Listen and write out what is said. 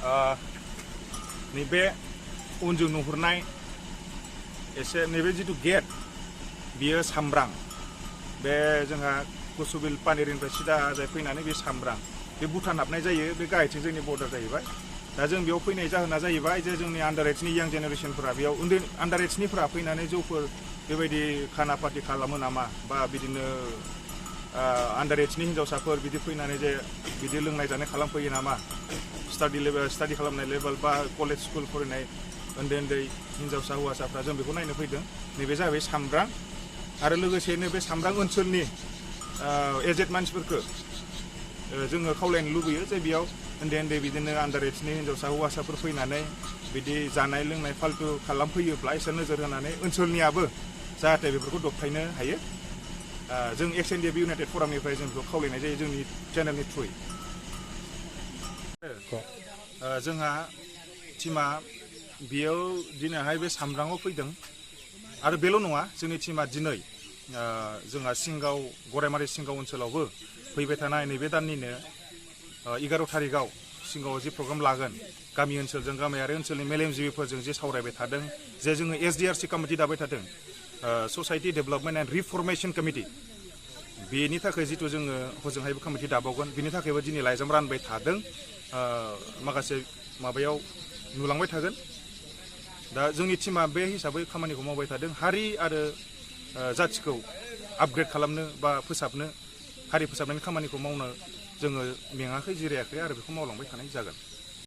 नैबे उनजों नुहुरनाय एसे नैबे जिथु गेट बियो सामब्रां बे जोंहा कुसुबिल पानेरिनिफ्राय सिदा जाय फैनानै बे सामब्रां बे भुटान हाबनाय जायो बे गाहायथिं जोंनि बर्डार जाहैबाय दा जों बेयाव फैनाय जाहोना जाहैबाय जे जोंनि आन्डार एजनि यां जेनेरेसनफोरा बेयाव उन्दै आन्डार एजनिफ्रा फैनानै जौफोर बेबायदि खाना पार्टि खालामो नामा बा बिदिनो आन्डार एजनि हिन्जावसाफोर बिदि फैनानै जे बिदि लोंनाय जानाय खालामफैयो नामा स्टाडि खालामनाय लेभेल बा कलेज स्कुल फरायनाय उन्दै उन्दै हिन्जावसा हौवासाफ्रा जों बेखौ नायनो फैदों नैबे जाहैबाय सामब्रां आरो लोगोसेनो बे सामब्रां ओनसोलनि एजेड मानसिफोरखौ जोङो खावलायनो लुबैयो जे बेयाव उन्दै उन्दै बिदिनो आन्डार एजनि हिन्जावसा हौवासाफोर फैनानै बिदि जानाय लोंनाय फाल्तु खालामफैयोब्ला एसे नोजोर होनानै ओनसोलनियाबो जाहाथे बेफोरखौ दबथायनो हायो जों NDFB इउनाइटेड फरामनिफ्राय जों बेखौ खावलायनाय जायो जोंनि चेनेलनि थ्रुयै जोंहा टिमा बेयाव दिनैहाय बे सामब्राङाव फैदों आरो बेल' नङा जोंनि टिमा दिनै जोंहा सिंगाव गरायमारि सिंगाव ओनसोलावबो फैबाय थानाय नैबे दाननिनो 11 थारिखआव सिंगावआव जि प्रग्राम लागोन गामि ओनसोलजों गामियारि ओनसोलनि मेलेमजिबिफोरजों जे सावरायबाय थादों जे जोङो SDRC कमिटि दाबाय थादों ससाइटि डेभेलपमेन्ट एन्ड रिफर्मेशन कमिटि बेनि थाखाय जिथु जोङो हजोंहायबो कमिटि दाबावगोन बिनि थाखायबो दिनै लाइजाम रानबाय थादों माखासे माबायाव नुलांबाय थागोन दा जोंनि टिमा बे हिसाबै खामानिखौ मावबाय थादों हारि आरो जाथिखौ आपग्रेड खालामनो बा फोसाबनो हारि फोसाबनायनि खामानिखौ मावनो जोङो मेङाखै जिरायाखै आरो बेखौ मावलांबाय थानाय जागोन